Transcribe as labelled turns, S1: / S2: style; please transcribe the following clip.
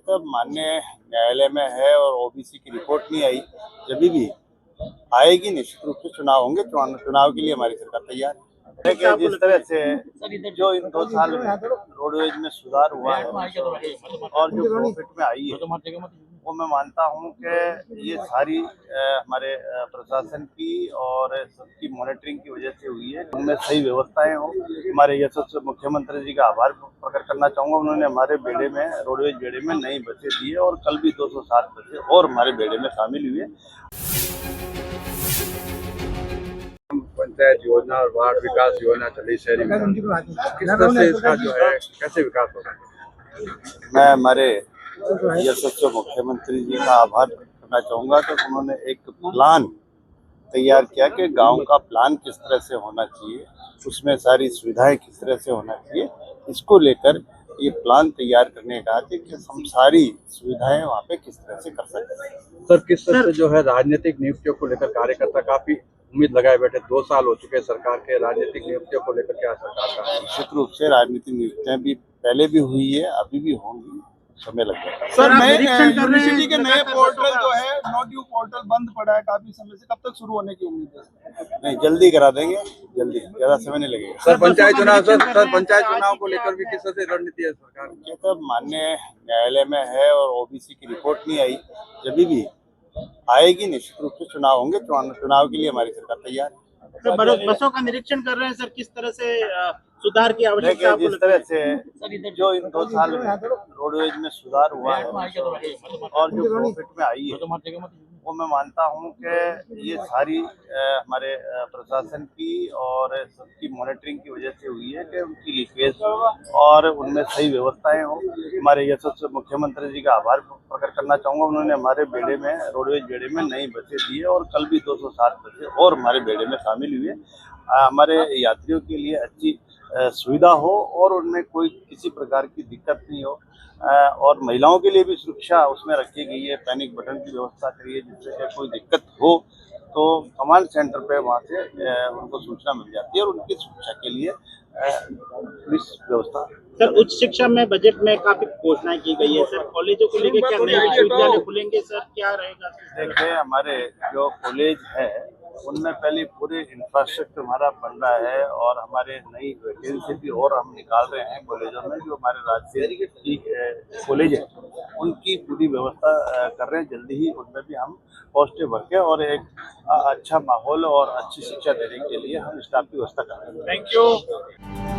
S1: तब माननीय न्यायालय में है और ओबीसी की रिपोर्ट नहीं आई, जब भी आएगी निश्चित रूप से चुनाव होंगे। चुनाव के लिए हमारी सरकार तैयार है। देखिए, जिस तरह से जो इन 2 साल में रोडवेज में सुधार हुआ है और जो प्रॉफिट में आई है, वो मैं मानता हूँ कि ये सारी हमारे प्रशासन की और सबकी मॉनिटरिंग की वजह से हुई है। उनमें सही व्यवस्थाएं हो। हमारे यशस्वी मुख्यमंत्री जी का आभार प्रकट करना चाहूँगा। उन्होंने हमारे बेड़े में, रोडवेज बेड़े में नई बसें दी है और कल भी 207 बसें और हमारे बेड़े में शामिल हुई है।
S2: पंचायत योजना और वार्ड विकास योजना चली शहरी में, किस तरह से इसका जो है कैसे विकास होगा?
S1: मैं हमारे यशस्वी मुख्यमंत्री जी का आभार करना चाहूँगा कि उन्होंने एक प्लान तैयार किया कि गांव का प्लान किस तरह से होना चाहिए, उसमें सारी सुविधाएं किस तरह से होना चाहिए। इसको लेकर ये प्लान तैयार करने का है कि हम सारी सुविधाएं वहाँ पे किस तरह से कर सकते हैं।
S2: सर, किस तरह से जो है राजनीतिक नियुक्तियों को लेकर कार्यकर्ता काफी उम्मीद लगाए बैठे, 2 साल हो चुके सरकार के, राजनीतिक नियुक्तियों को लेकर क्या सरकार का?
S1: निश्चित रूप से राजनीतिक नियुक्तियां भी पहले भी हुई है, अभी भी होंगी, समय लग जाएगा।
S3: सर, नए यूनिवर्सिटी के नए पोर्टल जो है नॉट यू पोर्टल बंद पड़ा है काफी समय से, कब तक शुरू होने की उम्मीद है?
S1: नहीं, जल्दी करा देंगे, जल्दी, ज्यादा समय नहीं लगेगा।
S2: सर, पंचायत चुनाव को लेकर भी किस तरह से रणनीति है सरकार की?
S1: ये तब माननीय न्यायालय में है और ओबीसी की रिपोर्ट नहीं आई, जब भी आएगी निश्चित रूप से चुनाव होंगे। चुनाव के लिए हमारी सरकार तैयार है।
S4: तो बसों का निरीक्षण कर रहे हैं सर, किस तरह से सुधार की आवश्यकता है?
S1: जिस तरह से जो इन 2 साल में रोडवेज में सुधार हुआ है और जो प्रॉफिट में आई है, वो मैं मानता हूँ कि ये सारी हमारे प्रशासन की और सबकी मॉनिटरिंग की वजह से हुई है कि उनकी लीकेज और उनमें सही व्यवस्थाएं हो। हमारे यशस्वी मुख्यमंत्री जी का आभार प्रकट करना चाहूँगा। उन्होंने हमारे बेड़े में, रोडवेज बेड़े में नई बसें दी है और कल भी 207 बसें और हमारे बेड़े में शामिल हुई है। हमारे यात्रियों के लिए अच्छी सुविधा हो और उनमें कोई किसी प्रकार की दिक्कत नहीं हो, और महिलाओं के लिए भी सुरक्षा उसमें रखी गई है। पैनिक बटन की व्यवस्था करी है, जिससे कोई दिक्कत हो तो कमांड सेंटर पे वहाँ से उनको सूचना मिल जाती है और उनकी सुरक्षा के लिए पुलिस व्यवस्था।
S4: सर, उच्च शिक्षा में बजट में काफी घोषणाएं की गई है सर, कॉलेजों को लेकर क्या नए विश्वविद्यालय खुलेंगे सर, क्या रहेगा?
S1: देखिए, हमारे जो कॉलेज है उनमें पहले पूरे इंफ्रास्ट्रक्चर हमारा बन रहा है और हमारे नई वैकेंसी भी और हम निकाल रहे हैं कॉलेजों में। जो हमारे राज्य की कॉलेज है उनकी पूरी व्यवस्था कर रहे हैं। जल्दी ही उनमें भी हम पॉजिटिव भर के और एक अच्छा माहौल और अच्छी शिक्षा देने के लिए हम स्टाफ की व्यवस्था कर रहे हैं।
S3: Thank you.